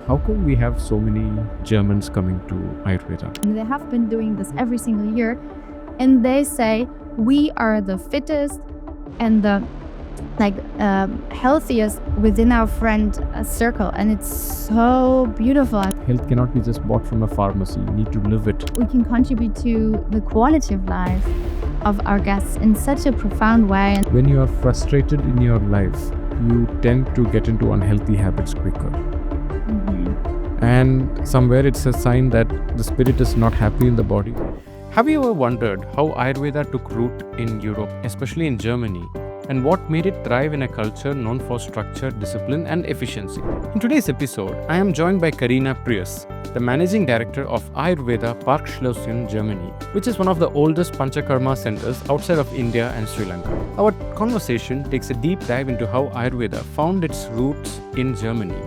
How come we have so many Germans coming to Ayurveda? They have been doing this every single year, and they say we are the fittest and the healthiest within our friend circle, and it's so beautiful. Health cannot be just bought from a pharmacy. You need to live it. We can contribute to the quality of life of our guests in such a profound way. When you are frustrated in your life, you tend to get into unhealthy habits quicker. And somewhere it's a sign that the spirit is not happy in the body. Have you ever wondered how Ayurveda took root in Europe, especially in Germany, and what made it thrive in a culture known for structure, discipline, and efficiency? In today's episode, I am joined by Carina Preuss, the Managing Director of Ayurveda Parkschlosschen, Germany, which is one of the oldest Panchakarma centers outside of India and Sri Lanka. Our conversation takes a deep dive into how Ayurveda found its roots in Germany,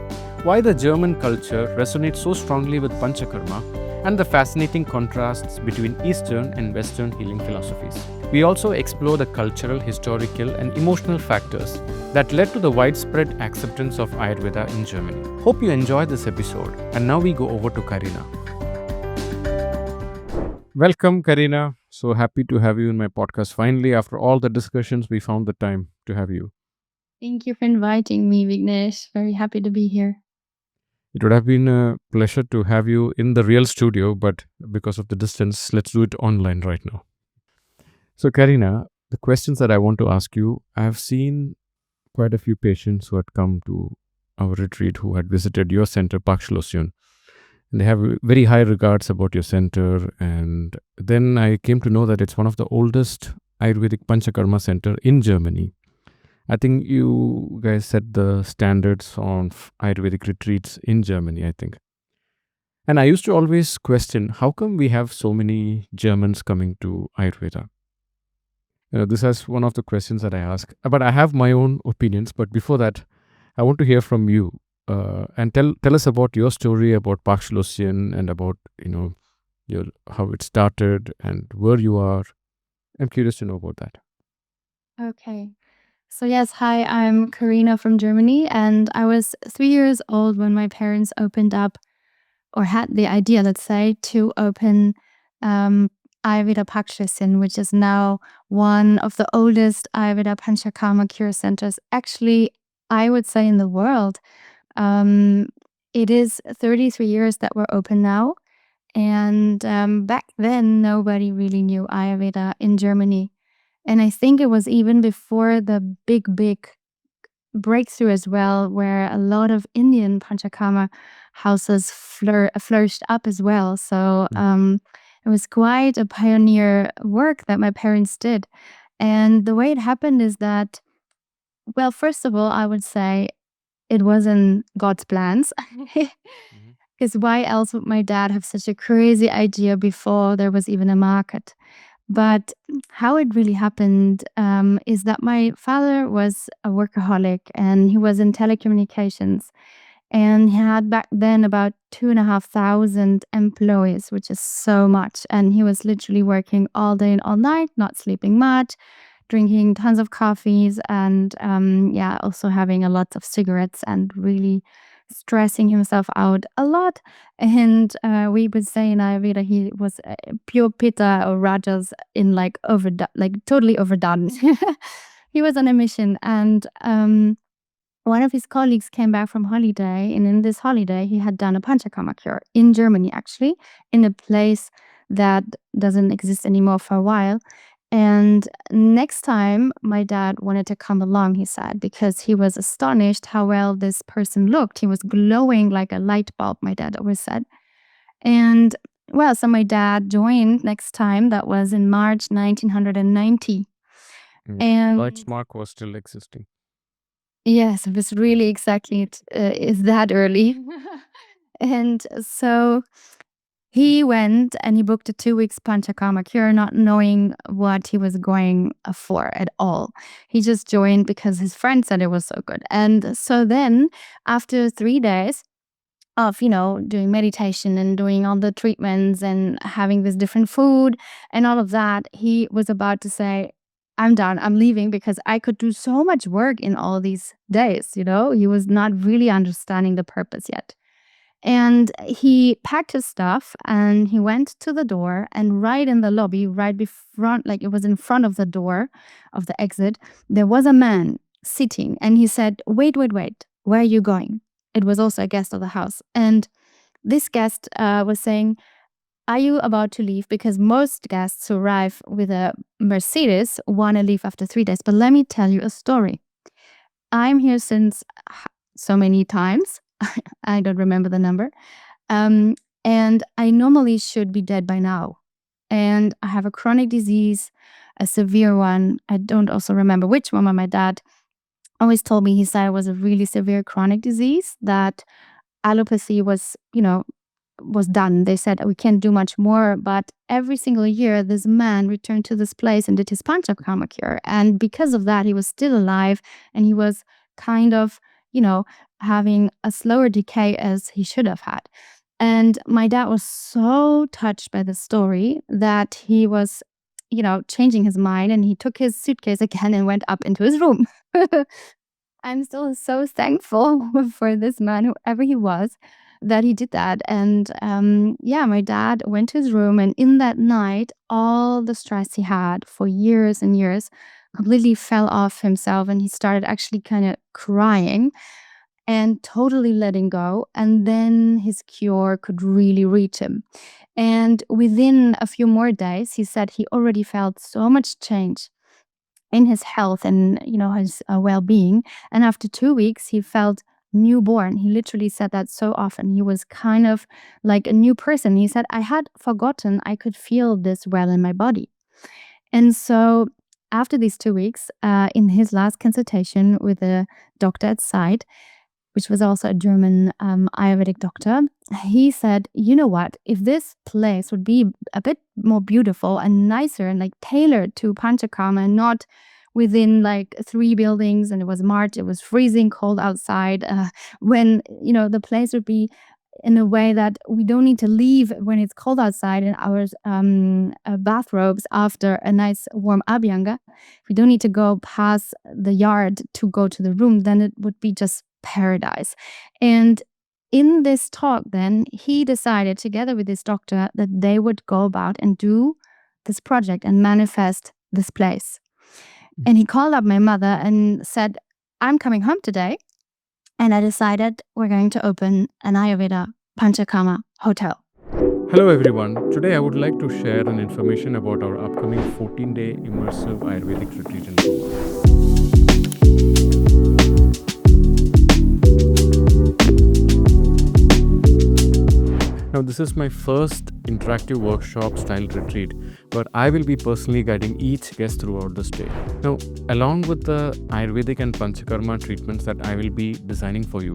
why the German culture resonates so strongly with Panchakarma, and the fascinating contrasts between Eastern and Western healing philosophies. We also explore the cultural, historical, and emotional factors that led to the widespread acceptance of Ayurveda in Germany. Hope you enjoy this episode, and now we go over to Carina. Welcome, Carina. So happy to have you in my podcast. Finally, after all the discussions, we found the time to have you. Thank you for inviting me, Vignesh. Very happy to be here. It would have been a pleasure to have you in the real studio, but because of the distance, let's do it online right now. So, Carina, the questions that I want to ask you, I have seen quite a few patients who had come to our retreat who had visited your center, Parkschlosschen, and they have very high regards about your center. And then I came to know that it's one of the oldest Ayurvedic Panchakarma center in Germany. I think you guys set the standards on Ayurvedic retreats in Germany, I think. And I used to always question, how come we have so many Germans coming to Ayurveda? This is one of the questions that I ask. But I have my own opinions. But before that, I want to hear from you and tell us about your story about Parkschlosschen and about your how it started and where you are. I'm curious to know about that. Okay. So yes, hi, I'm Carina from Germany, and I was 3 years old when my parents opened up, or had the idea, let's say, to open Ayurveda Parkschlosschen, which is now one of the oldest Ayurveda Panchakarma cure centers, actually, I would say, in the world. It is 33 years that we're open now, and back then, nobody really knew Ayurveda in Germany. And I think it was even before the big breakthrough as well, where a lot of Indian Panchakarma houses flourished up as well. So it was quite a pioneer work that my parents did. And the way it happened is that, well, first of all, I would say it wasn't God's plans. Because why else would my dad have such a crazy idea before there was even a market? But how it really happened is that my father was a workaholic, and he was in telecommunications, and he had back then about 2,500 employees, which is so much. And he was literally working all day and all night, not sleeping much, drinking tons of coffees, and also having a lot of cigarettes, and really stressing himself out a lot. And we would say in Ayurveda he was pure pitta or rajas in totally overdone. He was on a mission, and one of his colleagues came back from holiday, and in this holiday he had done a Panchakarma cure in Germany, actually, in a place that doesn't exist anymore for a while. And next time my dad wanted to come along, he said, because he was astonished how well this person looked. He was glowing like a light bulb, my dad always said. And well, so my dad joined next time. That was in March 1990. And Deutschmark was still existing. yes, it was really exactly is that early. And so he went and he booked a 2 weeks Panchakarma cure, not knowing what he was going for at all. He just joined because his friend said it was so good. And so then after 3 days of, doing meditation and doing all the treatments and having this different food and all of that, he was about to say, I'm done, I'm leaving, because I could do so much work in all these days, He was not really understanding the purpose yet. And he packed his stuff and he went to the door, and right in the lobby, right before, like it was in front of the door of the exit, there was a man sitting, and he said, wait, where are you going? It was also a guest of the house. And this guest was saying, are you about to leave? Because most guests who arrive with a Mercedes want to leave after 3 days. But let me tell you a story. I'm here since so many times. I don't remember the number. And I normally should be dead by now. And I have a chronic disease, a severe one. I don't also remember which one, but my dad always told me, he said it was a really severe chronic disease, that allopathy was done. They said we can't do much more. But every single year, this man returned to this place and did his Panchakarma cure. And because of that, he was still alive, and he was kind of, having a slower decay as he should have had. And my dad was so touched by the story that he was, changing his mind, and he took his suitcase again and went up into his room. I'm still so thankful for this man, whoever he was, that he did that. And my dad went to his room, and in that night, all the stress he had for years and years completely fell off himself, and he started actually kind of crying and totally letting go. And then his cure could really reach him. And within a few more days, he said he already felt so much change in his health and his well-being. And after 2 weeks, he felt newborn. He literally said that so often. He was kind of like a new person. He said, I had forgotten I could feel this well in my body. And so after these 2 weeks, in his last consultation with the doctor at site, which was also a German Ayurvedic doctor, he said, you know what, if this place would be a bit more beautiful and nicer and like tailored to Panchakarma, and not within like 3 buildings, and it was March, it was freezing cold outside, when, the place would be in a way that we don't need to leave when it's cold outside in our bathrobes after a nice warm abhyanga. We don't need to go past the yard to go to the room, then it would be just paradise. And in this talk, then he decided together with his doctor that they would go about and do this project and manifest this place. And he called up my mother and said, I'm coming home today. And I decided we're going to open an Ayurveda Panchakarma hotel. Hello everyone. Today I would like to share an information about our upcoming 14-day immersive Ayurvedic retreat in Goa. Now, this is my first interactive workshop style retreat where I will be personally guiding each guest throughout the stay. Now, along with the Ayurvedic and Panchakarma treatments that I will be designing for you,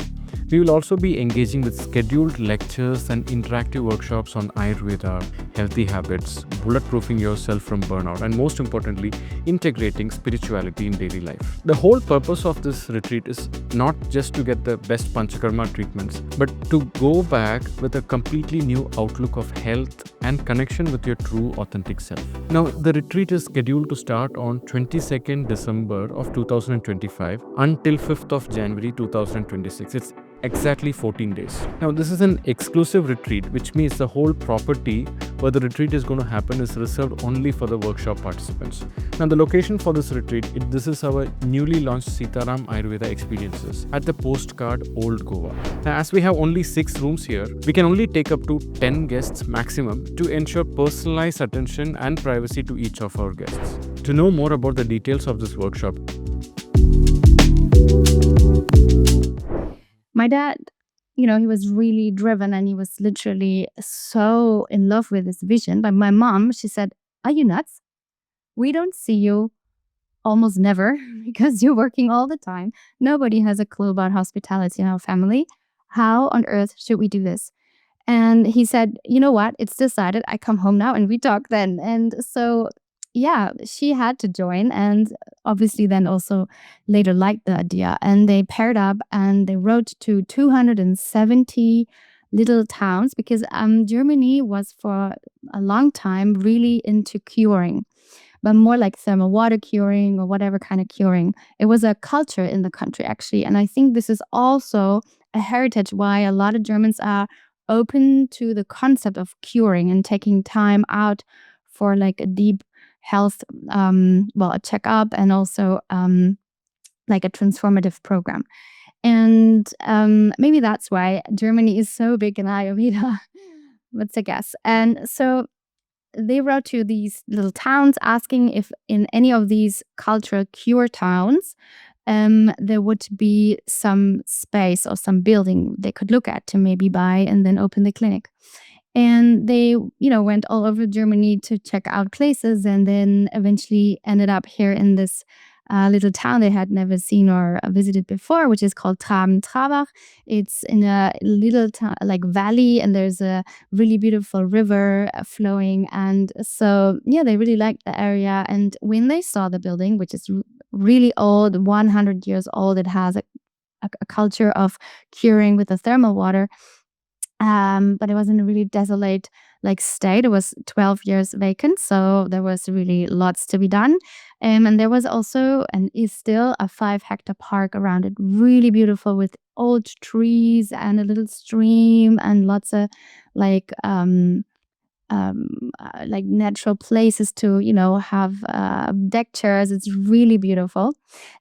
we will also be engaging with scheduled lectures and interactive workshops on Ayurveda, healthy habits, bulletproofing yourself from burnout, and most importantly, integrating spirituality in daily life. The whole purpose of this retreat is not just to get the best Panchakarma treatments, but to go back with a completely new outlook of health and connection with your true authentic self. Now, the retreat is scheduled to start on 22nd December of 2025 until 5th of January 2026. It's exactly 14 days. Now, this is an exclusive retreat, which means the whole property where the retreat is going to happen is reserved only for the workshop participants. Now, the location for this retreat, this is our newly launched Sitaram Ayurveda experiences at the Postcard, Old Goa. Now, as we have only 6 rooms here, we can only take up to 10 guests maximum to ensure personalized attention and privacy to each of our guests. To know more about the details of this workshop, my dad, he was really driven, and he was literally so in love with his vision. But my mom, she said, are you nuts? We don't see you almost never because you're working all the time. Nobody has a clue about hospitality in our family. How on earth should we do this? And he said, you know what? It's decided. I come home now and we talk then. And so, yeah, she had to join, and obviously then also later liked the idea. And they paired up and they wrote to 270 little towns, because Germany was for a long time really into curing, but more like thermal water curing or whatever kind of curing. It was a culture in the country, actually. And I think this is also a heritage why a lot of Germans are open to the concept of curing and taking time out for like a deep health, a checkup, and also like a transformative program. And maybe that's why Germany is so big in Ayurveda. That's a guess. And so they wrote to these little towns asking if in any of these cultural cure towns there would be some space or some building they could look at to maybe buy and then open the clinic. And they, went all over Germany to check out places, and then eventually ended up here in this little town they had never seen or visited before, which is called Traben-Trabach. It's in a little like valley, and there's a really beautiful river flowing. And so, yeah, they really liked the area. And when they saw the building, which is really old, 100 years old, it has a culture of curing with the thermal water. But it was in a really desolate like state. It was 12 years vacant, so there was really lots to be done. And there was also, and is still, a 5-hectare park around it, really beautiful with old trees and a little stream and lots of like natural places to have deck chairs. It's really beautiful,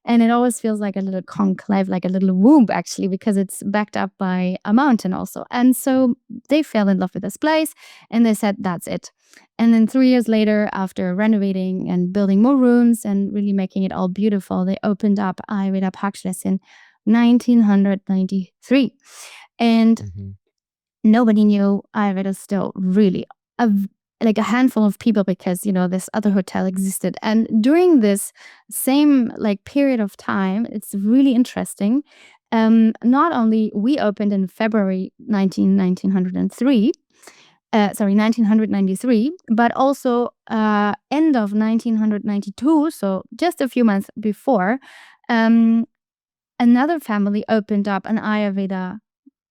and it always feels like a little conclave, like a little womb actually, because it's backed up by a mountain also. And so they fell in love with this place, and they said that's it. And then 3 years later, after renovating and building more rooms and really making it all beautiful, they opened up Ayurveda Praxis in 1993. And nobody knew Ayurveda still really like a handful of people, because this other hotel existed. And during this same like period of time, it's really interesting. Not only we opened in February 1993, but also end of 1992, so just a few months before, another family opened up an Ayurveda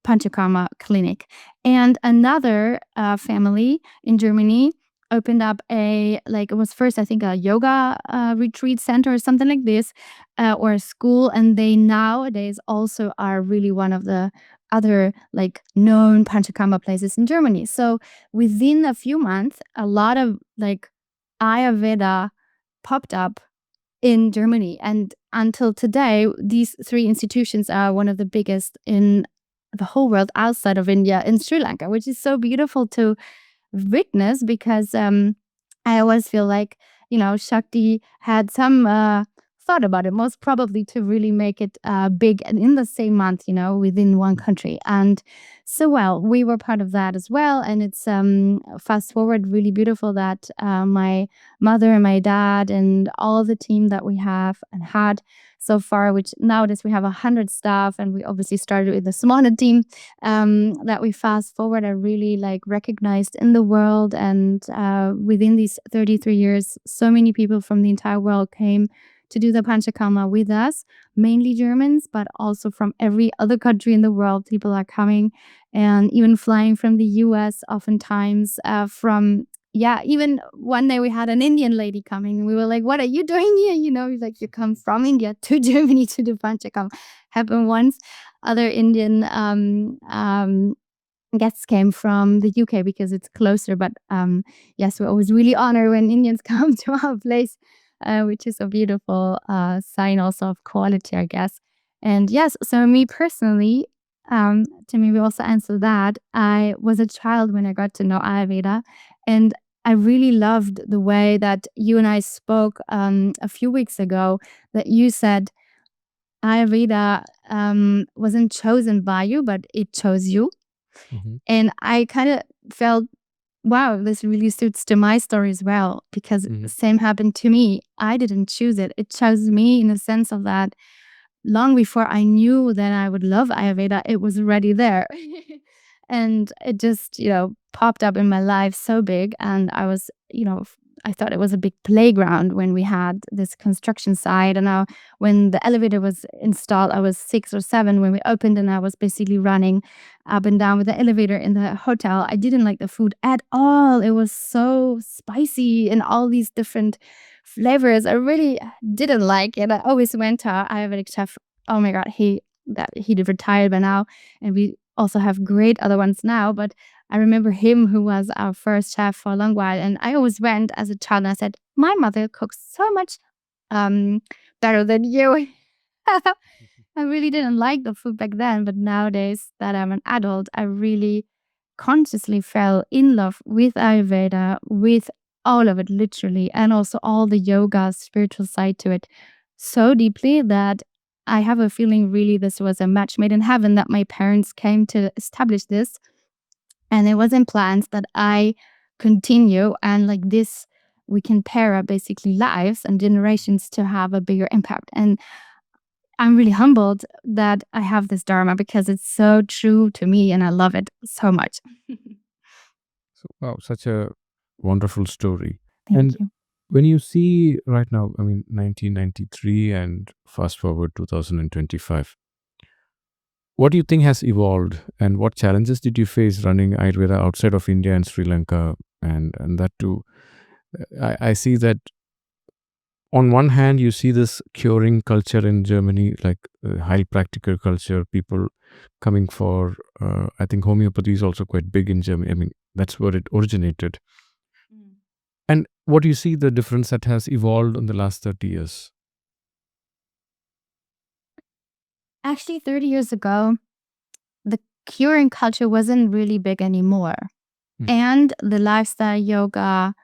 Panchakarma clinic, and another family in Germany opened up it was first, I think, a yoga retreat center or something like this, or a school, and they nowadays also are really one of the other like known Panchakarma places in Germany. So within a few months, a lot of like Ayurveda popped up in Germany, and until today, these 3 institutions are one of the biggest in the whole world outside of India, in Sri Lanka, which is so beautiful to witness, because I always feel like, Shakti had some thought about it, most probably to really make it big and in the same month, within one country. And so, well, we were part of that as well. And it's fast forward, really beautiful that my mother and my dad and all the team that we have and had so far, which nowadays we have 100 staff, and we obviously started with a smaller team, that we fast forward are really like recognized in the world. And within these 33 years, so many people from the entire world came to do the Panchakarma with us, mainly Germans, but also from every other country in the world. People are coming, and even flying from the US, oftentimes even one day we had an Indian lady coming, and we were like, what are you doing here? Like, you come from India to Germany to do Panchakarma. Happened once. Other Indian guests came from the UK because it's closer. But yes, we're always really honored when Indians come to our place, which is a beautiful sign also of quality, I guess. And yes, so me personally, to maybe also answer that, I was a child when I got to know Ayurveda, and I really loved the way that you and I spoke a few weeks ago, that you said Ayurveda wasn't chosen by you, but it chose you. And I kind of felt, wow, this really suits to my story as well, because the same happened to me. I didn't choose it. It chose me, in the sense of that long before I knew that I would love Ayurveda, it was already there. And it just, popped up in my life so big. And I was, I thought it was a big playground when we had this construction site. And when the elevator was installed, I was 6 or 7 when we opened, and I was basically running up and down with the elevator in the hotel. I didn't like the food at all. It was so spicy and all these different flavors. I really didn't like it. I always went to our Ayurvedic chef. Oh my God, he that he did retired by now, and we also have great other ones now. But I remember him, who was our first chef for a long while, and I always went as a child and I said, "My mother cooks so much um, better than you." I really didn't like the food back then, but nowadays that I'm an adult, I really consciously fell in love with Ayurveda, with all of it, literally, and also all the yoga, spiritual side to it so deeply that I have a feeling really this was a match made in heaven, that my parents came to establish this. And it was in plans that I continue, and like this, we can pair up basically lives and generations to have a bigger impact. And I'm really humbled that I have this dharma because it's so true to me and I love it so much. So, wow, such a wonderful story. Thank And you. when you see right now, I mean, 1993 and fast forward 2025, what do you think has evolved, and what challenges did you face running Ayurveda outside of India and Sri Lanka? And that too, I see that on one hand, you see this curing culture in Germany, like high practical culture, people coming for, I think homeopathy is also quite big in Germany. I mean, that's where it originated. And what do you see the difference that has evolved in the last 30 years? Actually, 30 years ago, the curing culture wasn't really big anymore. Mm. And the lifestyle, yoga,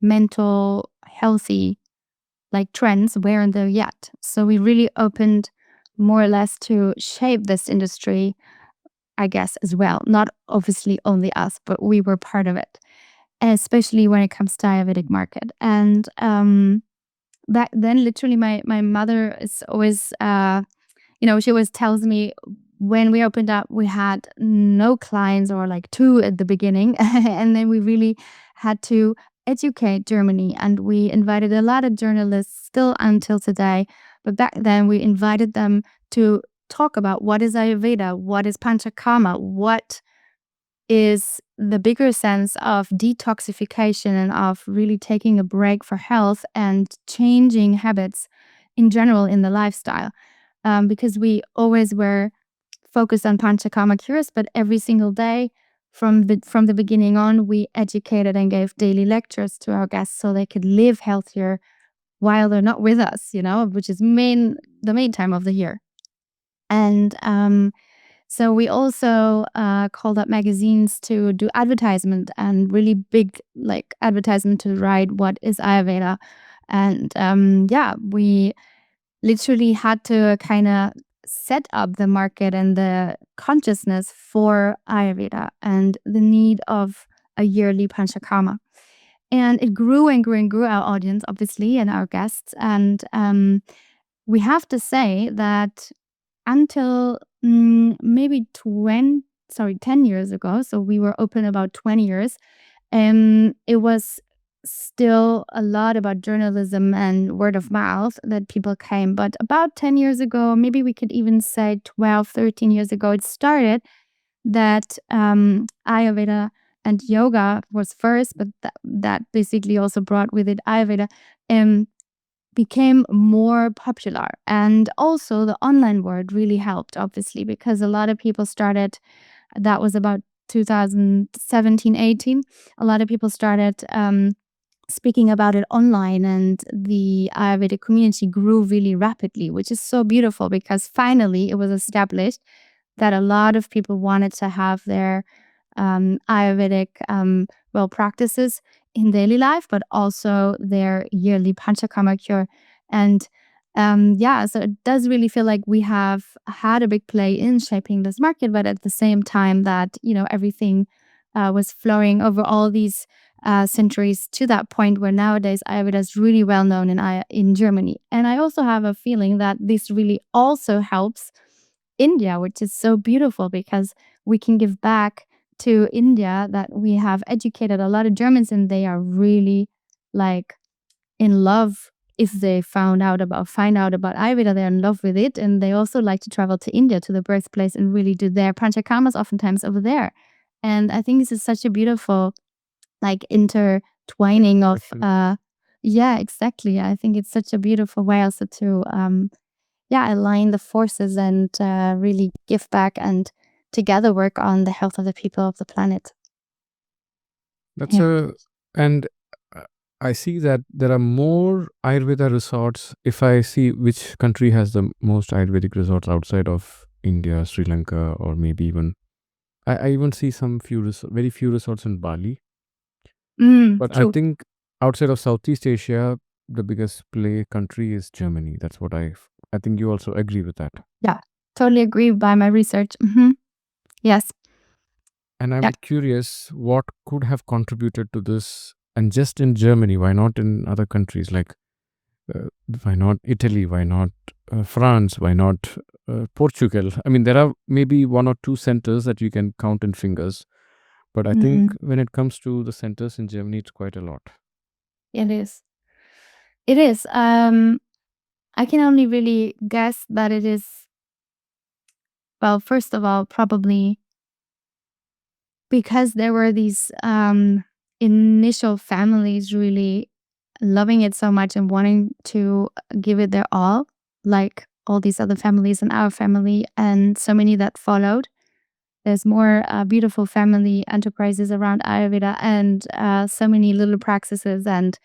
mental, healthy, like trends weren't there yet. So we really opened more or less to shape this industry, I guess, as well. Not obviously only us, but we were part of it, especially when it comes to Ayurvedic market. And back then, literally, my mother is always, she always tells me when we opened up, we had no clients or like two at the beginning. And then we really had to educate Germany. And we invited a lot of journalists still until today. But back then, we invited them to talk about what is Ayurveda, what is Panchakarma, what is the bigger sense of detoxification and of really taking a break for health and changing habits in general in the lifestyle. Because we always were focused on Panchakarma cures, but every single day from the beginning on, we educated and gave daily lectures to our guests so they could live healthier while they're not with us, which is the main time of the year. And so we also called up magazines to do advertisement, and really big like advertisement to write what is Ayurveda. And we literally had to kind of set up the market and the consciousness for Ayurveda and the need of a yearly Panchakarma. And it grew and grew and grew, our audience, obviously, and our guests. And we have to say that until maybe 10 years ago, so we were open about 20 years, it was still a lot about journalism and word of mouth that people came. But about 10 years ago, maybe we could even say 12, 13 years ago, it started that Ayurveda and yoga was first, but that basically also brought with it Ayurveda, became more popular. And also the online world really helped, obviously, because a lot of people started, that was about 2017, 18. A lot of people started speaking about it online, and the Ayurvedic community grew really rapidly, which is so beautiful because finally it was established that a lot of people wanted to have their Ayurvedic practices in daily life, but also their yearly Panchakarma cure. And so it does really feel like we have had a big play in shaping this market, but at the same time that, everything was flowing over all these centuries to that point where nowadays Ayurveda is really well known in Germany. And I also have a feeling that this really also helps India, which is so beautiful because we can give back to India, that we have educated a lot of Germans and they are really like in love. If they find out about Ayurveda, they're in love with it, and they also like to travel to India, to the birthplace, and really do their panchakarmas oftentimes over there. And I think this is such a beautiful like intertwining of Question. yeah, exactly. I think it's such a beautiful way also to align the forces and really give back and together work on the health of the people of the planet. That's and I see that there are more Ayurveda resorts. If I see which country has the most Ayurvedic resorts outside of India, Sri Lanka, or maybe even, I even see very few resorts in Bali. But I True. think outside of Southeast Asia, the biggest play country is Germany. That's what I think you also agree with that. Yeah, totally agree by my research. Yes. And I'm Yeah. curious what could have contributed to this. And just in Germany, why not in other countries? Like, why not Italy? Why not France? Why not Portugal? I mean, there are maybe one or two centers that you can count in fingers. But I think when it comes to the centers in Germany, it's quite a lot. It is. It is. I can only really guess that it is, well, first of all, probably because there were these initial families really loving it so much and wanting to give it their all, like all these other families in our family, and so many that followed. There's more beautiful family enterprises around Ayurveda and so many little practices and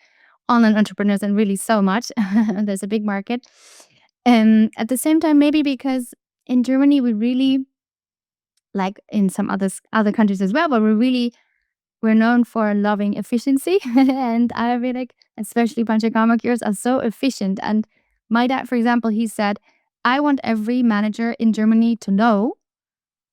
online entrepreneurs, and really so much. There's a big market. And at the same time, maybe because in Germany, we really, like in some other countries as well, but we're known for loving efficiency. And Ayurvedic, especially Panchakarma cures, are so efficient. And my dad, for example, he said, I want every manager in Germany to know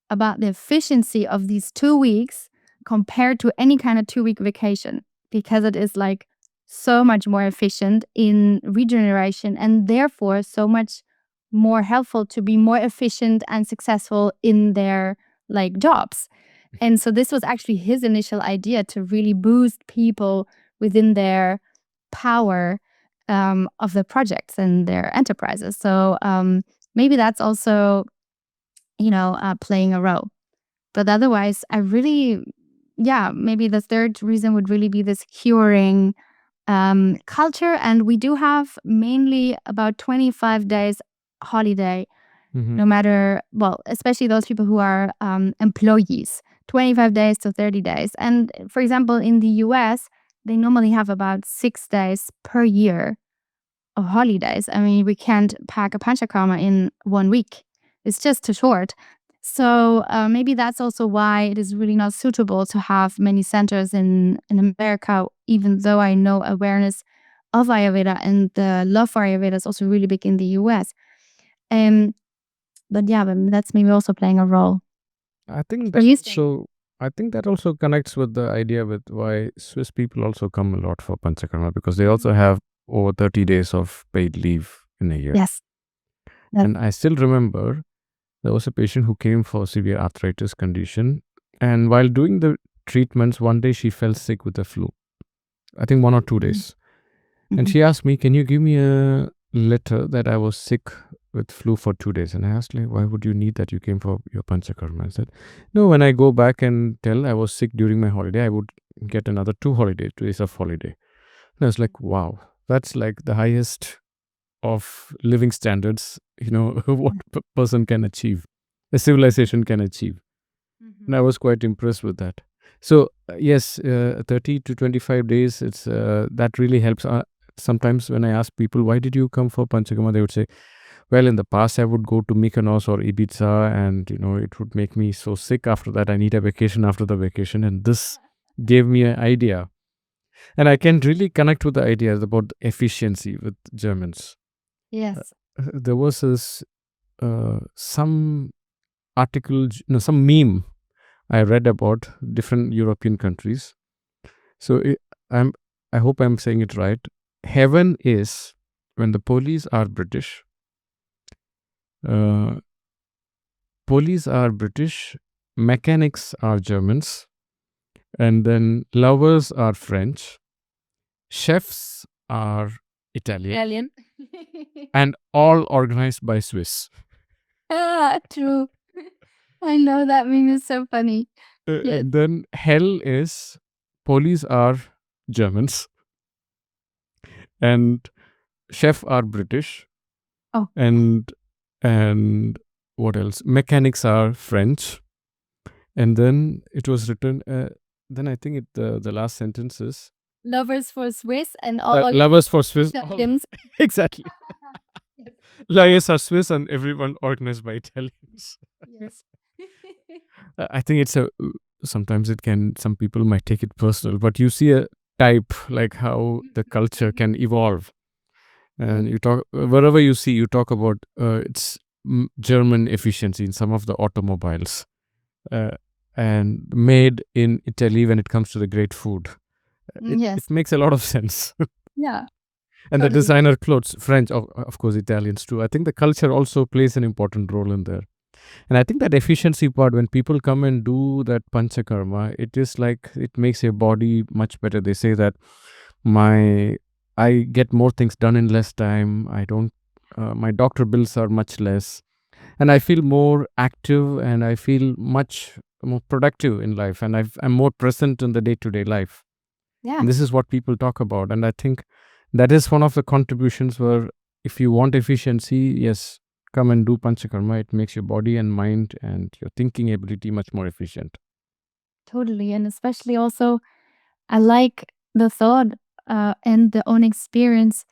about the efficiency of these 2 weeks compared to any kind of 2-week vacation, because it is like so much more efficient in regeneration and therefore so much more helpful to be more efficient and successful in their like jobs. And so this was actually his initial idea, to really boost people within their power of the projects and their enterprises. So maybe that's also, playing a role. But otherwise, maybe the third reason would really be this curing culture. And we do have mainly about 25 days holiday, no matter, well, especially those people who are employees, 25 days to 30 days. And for example, in the US, they normally have about 6 days per year of holidays. I mean, we can't pack a Panchakarma in 1 week. It's just too short. So maybe that's also why it is really not suitable to have many centers in America, even though I know awareness of Ayurveda and the love for Ayurveda is also really big in the US. But that's maybe also playing a role. I think What do you that think? so. I think that also connects with the idea with why Swiss people also come a lot for Panchakarma, because they also have over 30 days of paid leave in a year. Yes. And I still remember there was a patient who came for severe arthritis condition, and while doing the treatments, one day she fell sick with the flu. I think 1 or 2 days. And she asked me, can you give me a letter that I was sick with flu for 2 days? And I asked, like, why would you need that? You came for your Panchakarma. I said, no, when I go back and tell I was sick during my holiday, I would get another 2 days of holiday. And I was like, wow, that's like the highest of living standards, what a person can achieve, a civilization can achieve. And I was quite impressed with that. So yes, 30 to 25 days, it's that really helps. Sometimes when I ask people, why did you come for Panchakarma, they would say, well, in the past I would go to Mykonos or Ibiza, and it would make me so sick after that. I need a vacation after the vacation, and this gave me an idea. And I can really connect with the ideas about efficiency with Germans. Yes. There was this some article, some meme I read about different European countries. So I hope I'm saying it right. Heaven is when the police are British. Police are British, mechanics are Germans, and then lovers are French, chefs are Italian, and all organized by Swiss. True. I know, that meme is so funny. Yes. And then hell is police are Germans, and chef are British, Oh. and And what else? Mechanics are French. And then it was written, then I think the last sentence is Lovers for Swiss and all lovers for Swiss. Italians. Exactly. Liars are Swiss and everyone organized by Italians. Yes. I think it's sometimes some people might take it personal, but you see a type like how the culture can evolve. And you talk, wherever you see, you talk about it's German efficiency in some of the automobiles, uh, and made in Italy when it comes to the great food. Yes. It makes a lot of sense. Yeah. And the Totally. designer clothes, French, of course, Italians too. I think the culture also plays an important role in there. And I think that efficiency part, when people come and do that Panchakarma, it is like it makes your body much better. They say that I get more things done in less time. I don't, my doctor bills are much less. And I feel more active and I feel much more productive in life. And I'm more present in the day to day life. Yeah. And this is what people talk about. And I think that is one of the contributions where if you want efficiency, yes, come and do Panchakarma. It makes your body and mind and your thinking ability much more efficient. Totally. And especially also, I like the thought and the own experience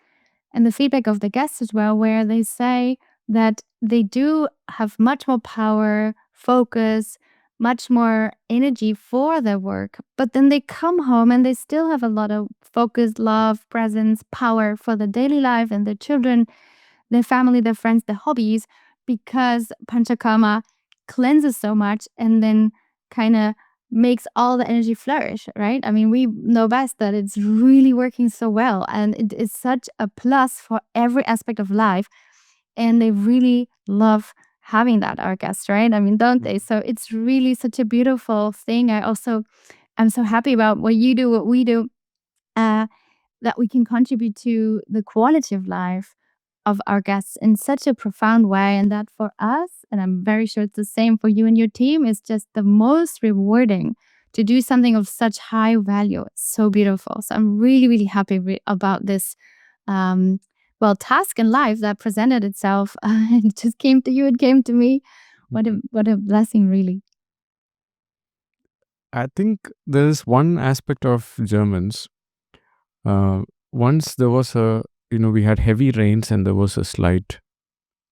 and the feedback of the guests as well, where they say that they do have much more power, focus, much more energy for their work. But then they come home and they still have a lot of focus, love, presence, power for the daily life and their children, their family, their friends, their hobbies, because Panchakarma cleanses so much and then kind of makes all the energy flourish, right? I mean, we know best that it's really working so well and it is such a plus for every aspect of life. And they really love having that, our guests, right? I mean, don't they? So it's really such a beautiful thing. I'm so happy about what you do, what we do. That we can contribute to the quality of life of our guests in such a profound way. And that for us, and I'm very sure it's the same for you and your team, is just the most rewarding to do something of such high value. It's so beautiful. So I'm really, really happy about this. Well, task in life that presented itself. It just came to you. It came to me. What a blessing, really. I think there is one aspect of Germans. Once there was we had heavy rains and there was a slight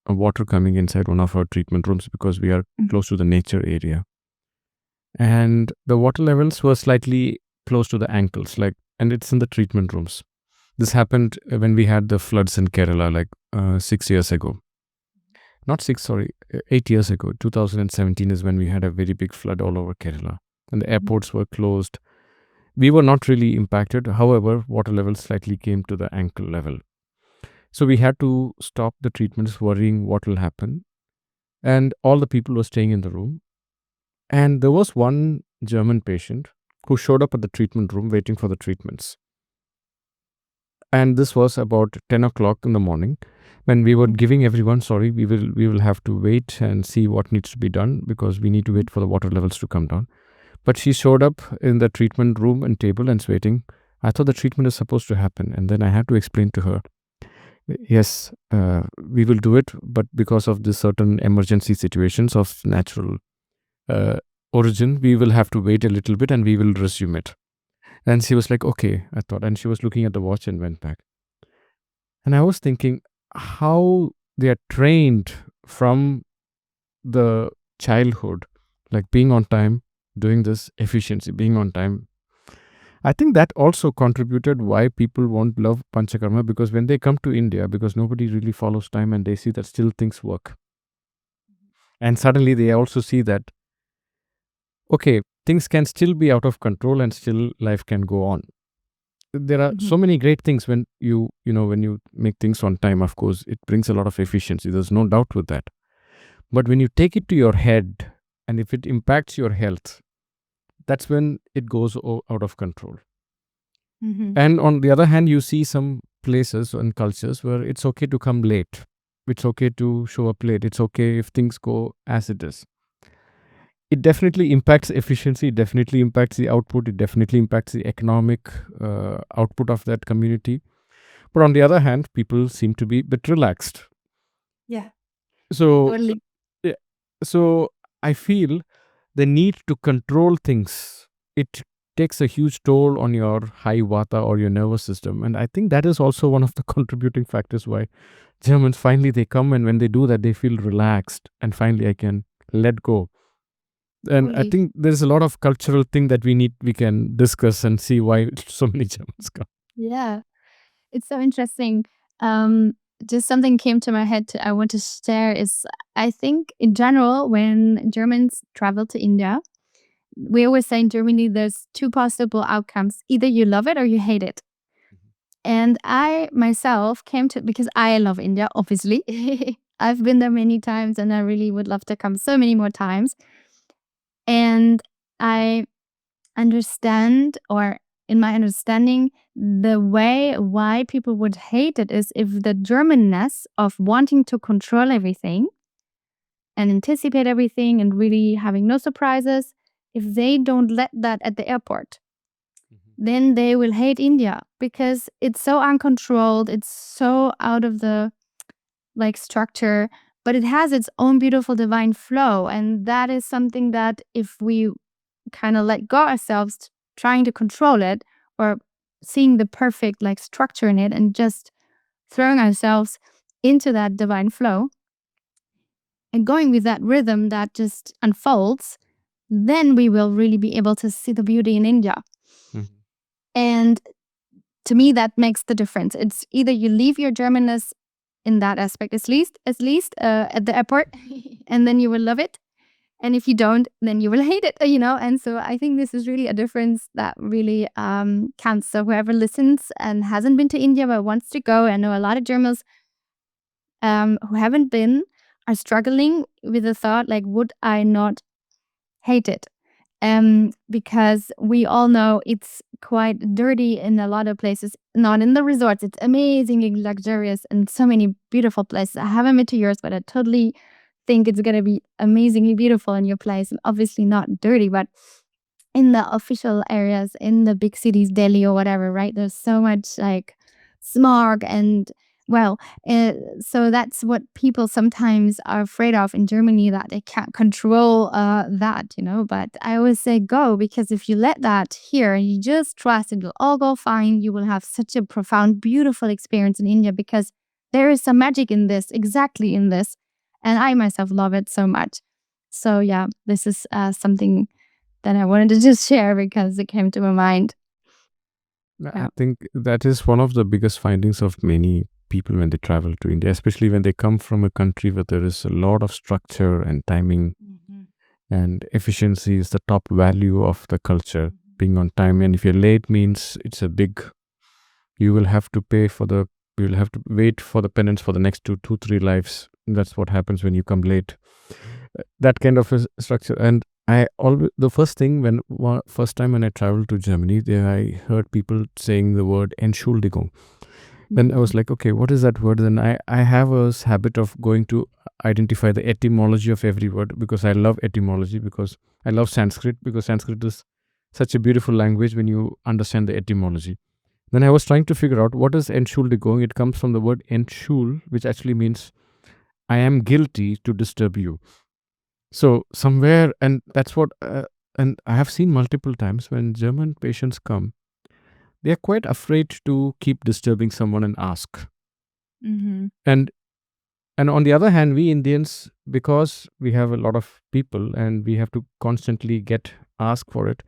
water coming inside one of our treatment rooms because we are close to the nature area. And the water levels were slightly close to the ankles, and it's in the treatment rooms. This happened when we had the floods in Kerala, 6 years ago. Not six, sorry, 8 years ago. 2017 is when we had a very big flood all over Kerala, and the airports were closed. We were not really impacted. However, water levels slightly came to the ankle level. So we had to stop the treatments, worrying what will happen. And all the people were staying in the room. And there was one German patient who showed up at the treatment room waiting for the treatments. And this was about 10 o'clock in the morning when we were giving everyone, sorry, we will have to wait and see what needs to be done because we need to wait for the water levels to come down. But she showed up in the treatment room and table and waiting. I thought the treatment is supposed to happen. And then I had to explain to her, yes, we will do it. But because of the certain emergency situations of natural origin, we will have to wait a little bit and we will resume it. And she was like, okay, I thought. And she was looking at the watch and went back. And I was thinking how they are trained from the childhood, like being on time, doing this efficiency, being on time. I think that also contributed why people won't love Panchakarma, because when they come to India, because nobody really follows time and they see that still things work. And suddenly they also see that, okay, things can still be out of control and still life can go on. There are so many great things when when you make things on time. Of course, it brings a lot of efficiency. There's no doubt with that. But when you take it to your head and if it impacts your health, that's when it goes out of control. And on the other hand, you see some places and cultures where it's okay to come late. It's okay to show up late. It's okay if things go as it is. It definitely impacts efficiency. It definitely impacts the output. It definitely impacts the economic output of that community. But on the other hand, people seem to be a bit relaxed. Yeah. So, Totally. yeah, so I feel the need to control things, it takes a huge toll on your high vata or your nervous system. And I think that is also one of the contributing factors why Germans finally they come, and when they do that, they feel relaxed and finally I can let go. And I Totally. think there's a lot of cultural thing that we can discuss and see why so many Germans come. Yeah. It's so interesting. Um, just something came to my head I want to share is I think in general, when Germans travel to India, we always say in Germany there's two possible outcomes. Either you love it or you hate it. And I myself came to because I love India, obviously. I've been there many times and I really would love to come so many more times. And I understand, or in my understanding, the way why people would hate it is if the Germanness of wanting to control everything and anticipate everything and really having no surprises, if they don't let that at the airport, then they will hate India because it's so uncontrolled, it's so out of the like structure, but it has its own beautiful divine flow. And that is something that if we kind of let go ourselves trying to control it or seeing the perfect like structure in it and just throwing ourselves into that divine flow and going with that rhythm that just unfolds, then we will really be able to see the beauty in India. Mhm. And to me, that makes the difference. It's either you leave your Germanness in that aspect, at least at the airport, and then you will love it. And if you don't, then you will hate it, you know? And so I think this is really a difference that really counts. So whoever listens and hasn't been to India but wants to go, I know a lot of Germans who haven't been are struggling with the thought, like, would I not hate it? Because we all know it's quite dirty in a lot of places, not in the resorts. It's amazingly luxurious and so many beautiful places. I haven't been to yours, but I totally think it's gonna be amazingly beautiful in your place and obviously not dirty, but in the official areas, in the big cities, Delhi or whatever, right? There's so much like smog and well, so that's what people sometimes are afraid of in Germany that they can't control that, you know. But I always say go because if you let that here and you just trust it will all go fine, you will have such a profound, beautiful experience in India because there is some magic in this, exactly in this. And I myself love it so much. So, yeah, this is something that I wanted to just share because it came to my mind. I Yeah. think that is one of the biggest findings of many people when they travel to India, especially when they come from a country where there is a lot of structure and timing, Mhm. and efficiency is the top value of the culture, being on time. And if you're late means it's a big, you will have to pay for the, you will have to wait for the penance for the next two, 3 lives. That's what happens when you come late. That kind of a structure. And I always, the first thing when first time when I traveled to Germany, there I heard people saying the word Entschuldigung. Then I was Mhm. like, okay, what is that word? Then I have a habit of going to identify the etymology of every word because I love etymology, because I love Sanskrit, because Sanskrit is such a beautiful language when you understand the etymology. Then I was trying to figure out what is Entschuldigung. It comes from the word Entschul, which actually means I am guilty to disturb you. So somewhere, and that's what, and I have seen multiple times when German patients come, they are quite afraid to keep disturbing someone and ask. Mhm. And and on the other hand, we Indians, because we have a lot of people and we have to constantly get ask for it.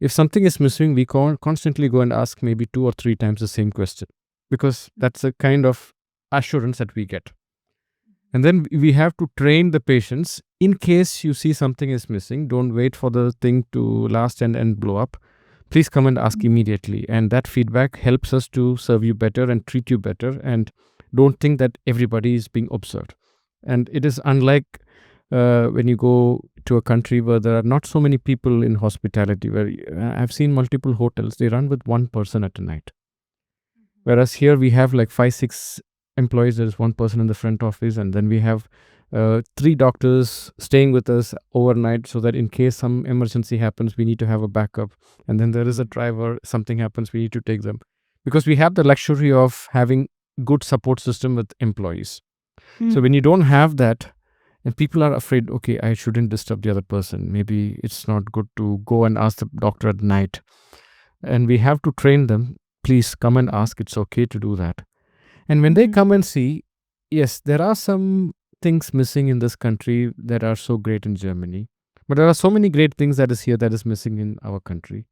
If something is missing, we constantly go and ask maybe 2 or 3 times the same question, because that's a kind of assurance that we get. And then we have to train the patients, in case you see something is missing, don't wait for the thing to last and blow up. Please come and ask Mhm. immediately. And that feedback helps us to serve you better and treat you better. And don't think that everybody is being observed. And it is unlike when you go to a country where there are not so many people in hospitality, where I've seen multiple hotels, they run with one person at a night. Whereas here we have like 5, 6 employees. There's one person in the front office, and then we have 3 doctors staying with us overnight, so that in case some emergency happens, we need to have a backup. And then there is a driver. Something happens, we need to take them, because we have the luxury of having good support system with employees. So when you don't have that, and people are afraid, okay, I shouldn't disturb the other person. Maybe it's not good to go and ask the doctor at night. And we have to train them. Please come and ask. It's okay to do that. And when they come and see, yes, there are some things missing in this country that are so great in Germany. But there are so many great things that is here that is missing in our country.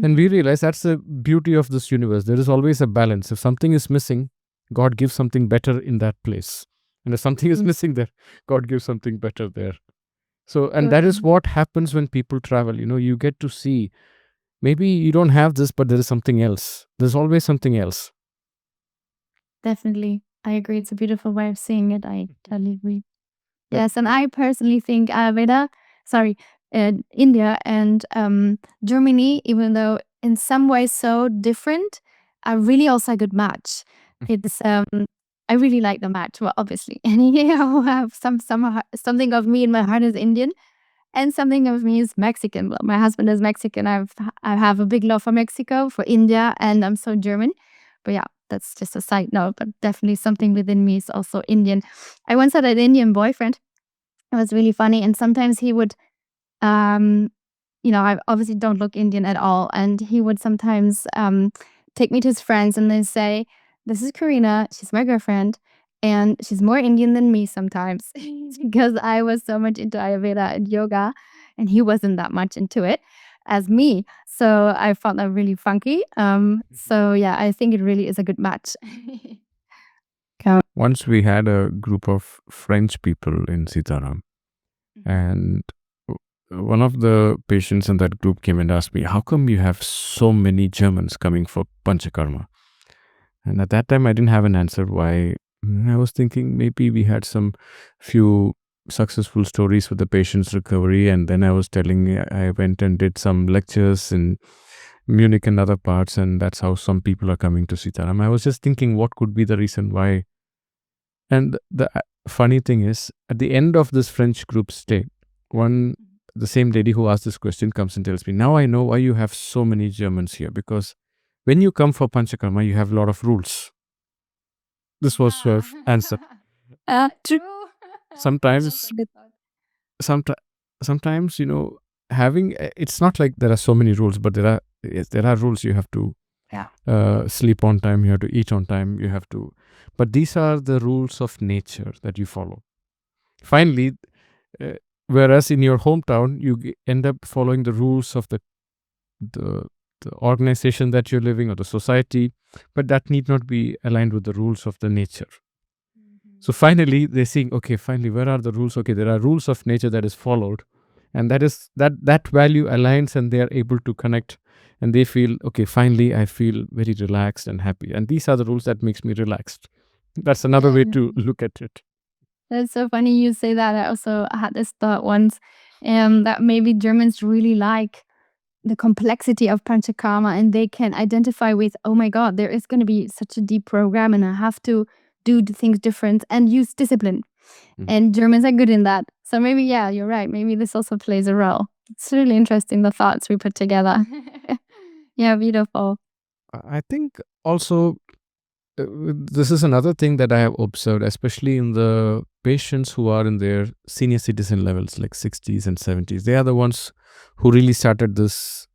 And we realize that's the beauty of this universe. There is always a balance. If something is missing, God gives something better in that place. And if something is missing there, God gives something better there. So, and that is what happens when people travel. You get to see, maybe you don't have this, but there is something else. There's always something else. Definitely. I agree. It's a beautiful way of seeing it. I totally agree. Yes, and I personally think India and Germany, even though in some ways so different, are really also a good match. It's I really like the match. Well, obviously, and I have something of me in my heart is Indian, and something of me is Mexican. Well, my husband is Mexican. I have a big love for Mexico, for India, and I'm so German. But yeah, that's just a side note. But definitely something within me is also Indian. I once had an Indian boyfriend. It was really funny, and sometimes he would, I obviously don't look Indian at all, and he would sometimes take me to his friends, and they say, "This is Carina. She's my girlfriend." And she's more Indian than me sometimes because I was so much into Ayurveda and yoga, and he wasn't that much into it as me. So I found that really funky. So yeah, I think it really is a good match. Once we had a group of French people in Sitaram, and one of the patients in that group came and asked me, how come you have so many Germans coming for Panchakarma? And at that time, I didn't have an answer why. I was thinking maybe we had some few successful stories with the patient's recovery. And then I was telling, I went and did some lectures in Munich and other parts. And that's how some people are coming to Sitaram. I was just thinking, what could be the reason why? And the funny thing is, at the end of this French group stay, the same lady who asked this question comes and tells me, now I know why you have so many Germans here, because when you come for Panchakarma, you have a lot of rules. This was her answer. True. Sometimes, sometimes, having, it's not like there are so many rules, but there are rules. You have to sleep on time, you have to eat on time, you have to, but these are the rules of nature that you follow. Finally, whereas in your hometown, you end up following the rules of the organization that you're living or the society, but that need not be aligned with the rules of the nature. So finally, they're saying, okay, finally, where are the rules? Okay, there are rules of nature that is followed, and that value aligns, and they are able to connect, and they feel, okay, finally, I feel very relaxed and happy, and these are the rules that makes me relaxed. That's another way to look at it. That's so funny you say that. I also had this thought once, that maybe Germans really like the complexity of Panchakarma, and they can identify with, oh my God, there is going to be such a deep program, and I have to do the things different and use discipline. And Germans are good in that. So maybe, yeah, you're right. Maybe this also plays a role. It's really interesting, the thoughts we put together. Yeah, beautiful. I think also this is another thing that I have observed, especially in the patients who are in their senior citizen levels, like 60s and 70s. They are the ones who really started this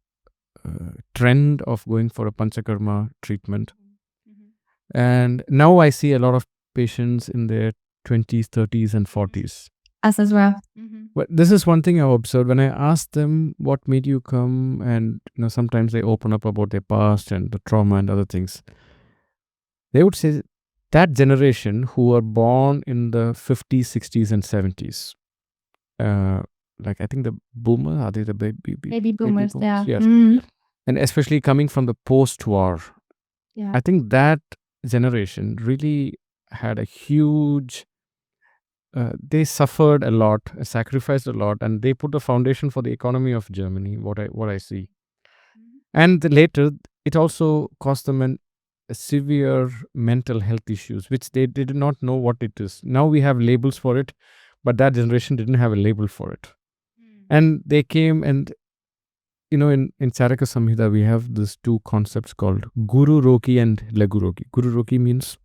trend of going for a Panchakarma treatment. And now I see a lot of patients in their 20s, 30s, and 40s. Us as well. But this is one thing I've observed when I ask them what made you come, and sometimes they open up about their past and the trauma and other things. They would say that generation who were born in the 50s, 60s, and 70s, like I think the boomers, are they the Baby boomers, yeah. Yes. And especially coming from the post-war, I think that generation really had a huge, they suffered a lot, sacrificed a lot, and they put the foundation for the economy of Germany, what I see. And later, it also cost them a severe mental health issues, which they did not know what it is. Now we have labels for it, but that generation didn't have a label for it. And they came and, in Charaka Samhita, we have these two concepts called Guru Roki and Lagu Roki. Guru Roki means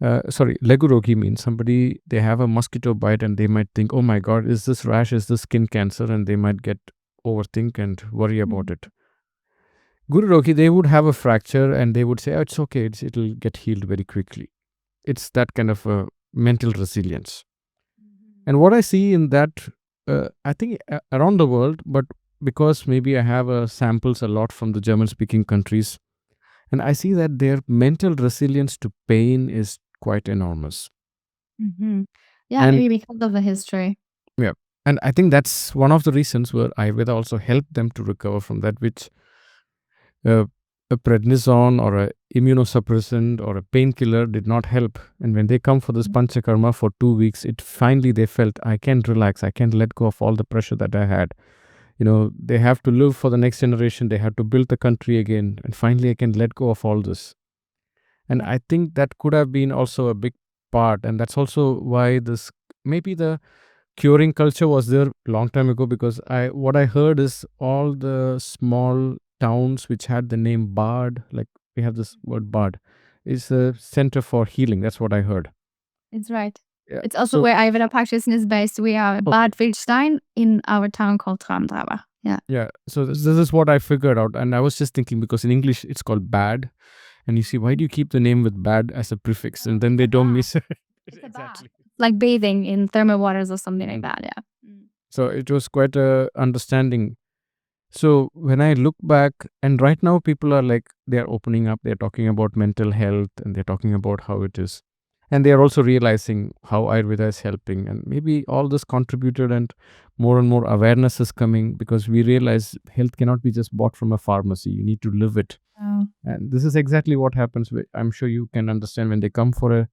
Legurogi means somebody, they have a mosquito bite and they might think, oh my God, is this rash, is this skin cancer? And they might get overthink and worry about it. Gururogi, they would have a fracture and they would say, oh, it's okay, it'll get healed very quickly. It's that kind of mental resilience. And what I see in that, I think around the world, but because maybe I have samples a lot from the German-speaking countries, and I see that their mental resilience to pain is quite enormous. Yeah, And maybe because of the history. yeah, and I think that's one of the reasons where Ayurveda also helped them to recover from that, which a prednisone or a immunosuppressant or a painkiller did not help. And when they come for this Panchakarma for 2 weeks, it finally they felt, I can relax, I can let go of all the pressure that I had. They have to live for the next generation, they have to build the country again, and finally I can let go of all this. And I think that could have been also a big part, and that's also why this, maybe the curing culture was there long time ago, because what I heard is all the small towns which had the name Bard, like we have this word Bard, is a center for healing. That's what I heard. It's right. Yeah. It's also where Ayurveda practice is based. We are at Bad Wildstein in our town called Tramdrava. Yeah. Yeah. So this is what I figured out. And I was just thinking, because in English it's called bad. And you see, why do you keep the name with bad as a prefix? And then they don't miss it. Exactly. Like bathing in thermal waters or something like that. Yeah. So it was quite a understanding. So when I look back, and right now people are like, they're opening up, they're talking about mental health and they're talking about how it is. And they are also realizing how Ayurveda is helping. And maybe all this contributed, and more awareness is coming, because we realize health cannot be just bought from a pharmacy. You need to live it. Oh. And this is exactly what happens. I'm sure you can understand, when they come for a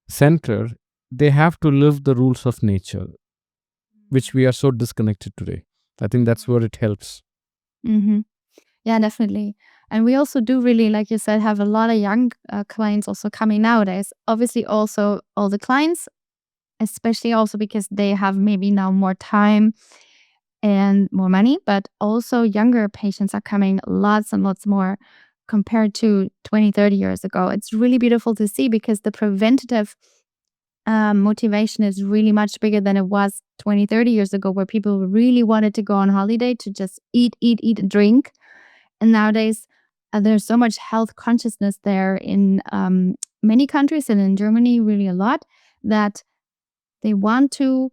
center, they have to live the rules of nature, which we are so disconnected today. I think that's where it helps. Yeah, definitely. And we also do really, like you said, have a lot of young clients also coming nowadays. Obviously, also all the clients, especially also because they have maybe now more time and more money, but also younger patients are coming lots and lots more compared to 20, 30 years ago. It's really beautiful to see, because the preventative motivation is really much bigger than it was 20, 30 years ago, where people really wanted to go on holiday to just eat, and drink. And nowadays, there's so much health consciousness there in many countries, and in Germany, really a lot, that they want to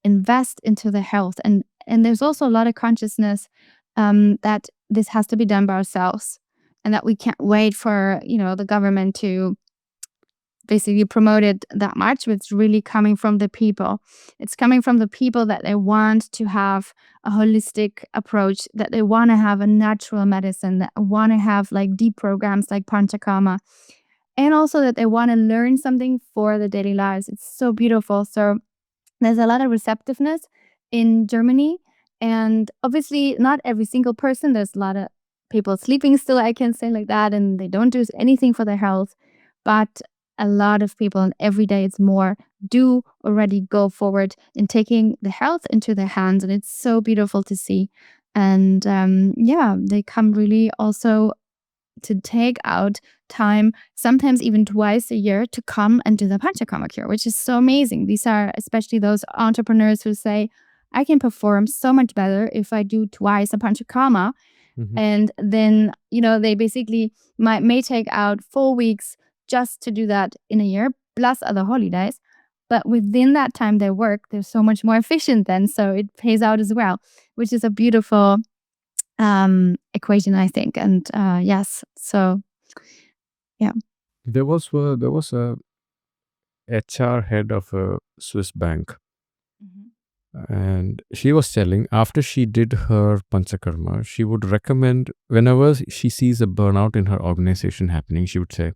invest into the health. And there's also a lot of consciousness that this has to be done by ourselves, and that we can't wait for the government to basically promote it that much. It's really coming from the people. It's coming from the people that they want to have a holistic approach, that they want to have a natural medicine, that want to have like deep programs like Panchakarma, and also that they want to learn something for their daily lives. It's so beautiful. So there's a lot of receptiveness in Germany, and obviously not every single person. There's a lot of people sleeping still, I can say like that, and they don't do anything for their health. But a lot of people, and every day it's more, do already go forward in taking the health into their hands, and it's so beautiful to see. And they come really also to take out time, sometimes even twice a year, to come and do the Panchakarma cure, which is so amazing. These are especially those entrepreneurs who say, I can perform so much better if I do twice a Panchakarma. And then, they basically may take out 4 weeks just to do that in a year, plus other holidays. But within that time they work, they're so much more efficient then. So it pays out as well, which is a beautiful equation, I think. And yes, so yeah. There was a HR head of a Swiss bank, and she was telling, after she did her Panchakarma, she would recommend, whenever she sees a burnout in her organization happening, she would say,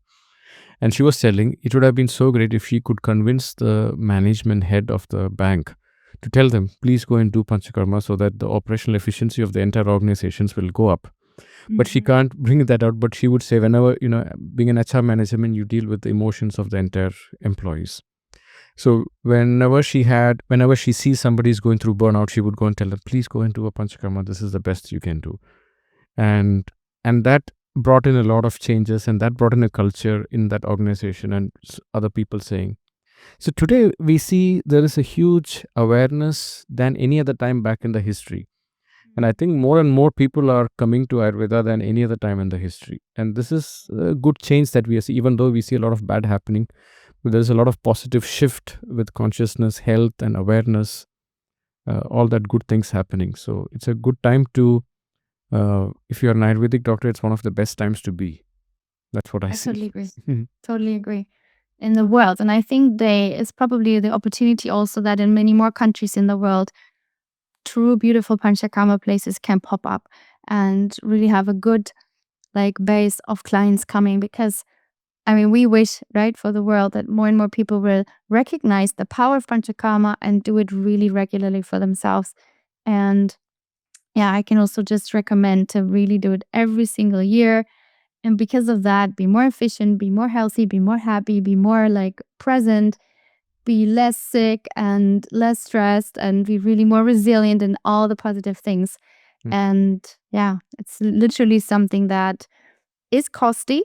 and she was telling, it would have been so great if she could convince the management head of the bank to tell them, please go and do Panchakarma, so that the operational efficiency of the entire organizations will go up. But she can't bring that out. But she would say, whenever, being an HR manager, you deal with the emotions of the entire employees. So whenever she sees somebody is going through burnout, she would go and tell them, please go and do a Panchakarma. This is the best you can do. And that brought in a lot of changes, and that brought in a culture in that organization, and other people saying. So today we see there is a huge awareness than any other time back in the history. And I think more and more people are coming to Ayurveda than any other time in the history. And this is a good change that we see, even though we see a lot of bad happening. But there's a lot of positive shift with consciousness, health, and awareness, all that good things happening. So it's a good time to, if you're an Ayurvedic doctor, it's one of the best times to be. That's what I I see. totally agree. Totally agree. In the world. And I think it's probably the opportunity also that in many more countries in the world, true beautiful Panchakarma places can pop up and really have a good base of clients coming, because I mean, we wish, right, for the world that more and more people will recognize the power of Panchakarma and do it really regularly for themselves. And yeah, I can also just recommend to really do it every single year. And because of that, be more efficient, be more healthy, be more happy, be more present, be less sick and less stressed, and be really more resilient and all the positive things. And yeah, it's literally something that is costly.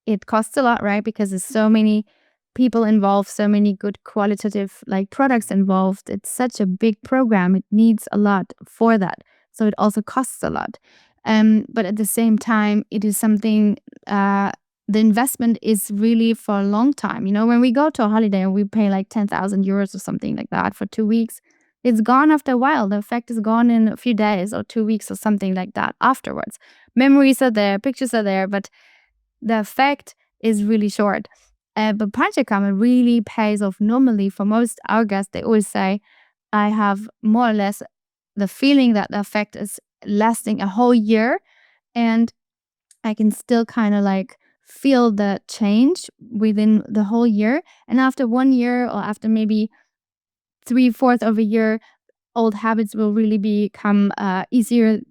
It costs a lot, right? Because there's so many people involved, so many good qualitative products involved. It's such a big program. It needs a lot for that. So it also costs a lot. But at the same time, it is something, the investment is really for a long time. You know, when we go to a holiday and we pay 10,000 euros or something like that for 2 weeks, it's gone after a while. The effect is gone in a few days or 2 weeks or something like that afterwards. Memories are there, pictures are there, but the effect is really short. But Panchakarma really pays off. Normally, for most our guests, they always say, I have more or less the feeling that the effect is lasting a whole year, and I can still kind of feel the change within the whole year. And after 1 year, or after maybe 3/4 of a year, old habits will really become easier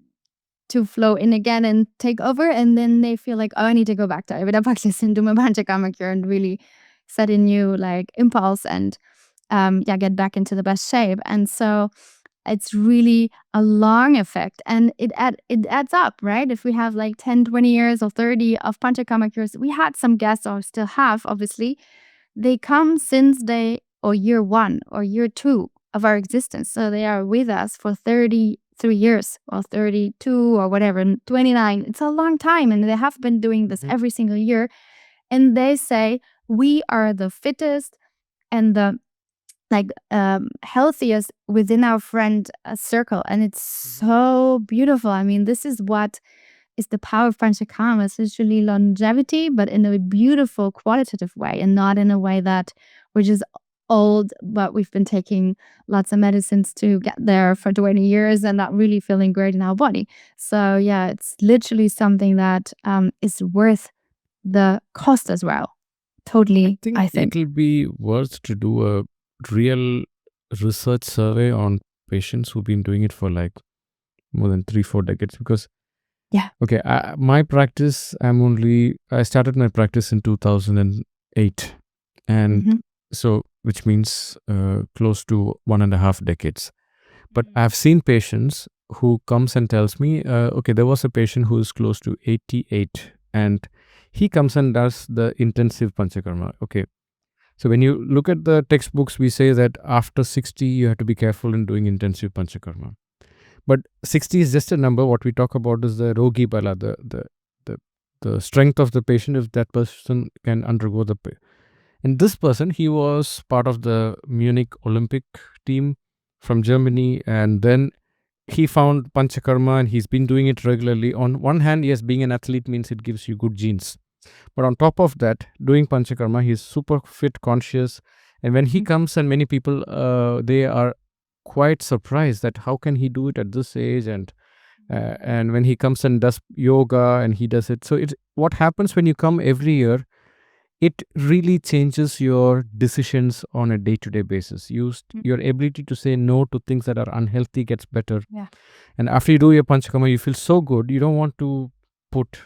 to flow in again and take over. And then they feel like, oh, I need to go back to Ayurveda practice and do my Panchakarma cure and really set a new impulse and get back into the best shape. And so it's really a long effect, and it adds up, right? If we have 10, 20 years or 30 of Panchakarma cures, we had some guests, or still have, obviously, they come since year 1 or year 2 of our existence. So they are with us for 33 years or 32 or whatever, and 29. It's a long time, and they have been doing this every single year. And they say, we are the fittest and the healthiest within our friend circle. And it's so beautiful. I mean, this is what is the power of Panchakarma. It's literally longevity, but in a beautiful, qualitative way, and not in a way that we're just old, but we've been taking lots of medicines to get there for 20 years and not really feeling great in our body. So yeah, it's literally something that is worth the cost as well. Totally, I think. It'll be worth to do a real research survey on patients who've been doing it for more than 3-4 decades, because okay, my practice, I started my practice in 2008, and so which means close to 1.5 decades. But I've seen patients who comes and tells me, okay, there was a patient who is close to 88, and he comes and does the intensive Panchakarma. Okay, so when you look at the textbooks, we say that after 60, you have to be careful in doing intensive Panchakarma. But 60 is just a number. What we talk about is the Rogi Bala, the strength of the patient, if that person can undergo the. And this person, he was part of the Munich Olympic team from Germany, and then he found Panchakarma and he's been doing it regularly. On one hand, yes, being an athlete means it gives you good genes. But on top of that, doing Panchakarma, he's super fit, conscious. And when he comes, and many people, they are quite surprised that how can he do it at this age, and when he comes and does yoga and he does it. So what happens when you come every year, it really changes your decisions on a day-to-day basis. Your ability to say no to things that are unhealthy gets better. Yeah. And after you do your Panchakarma, you feel so good. You don't want to put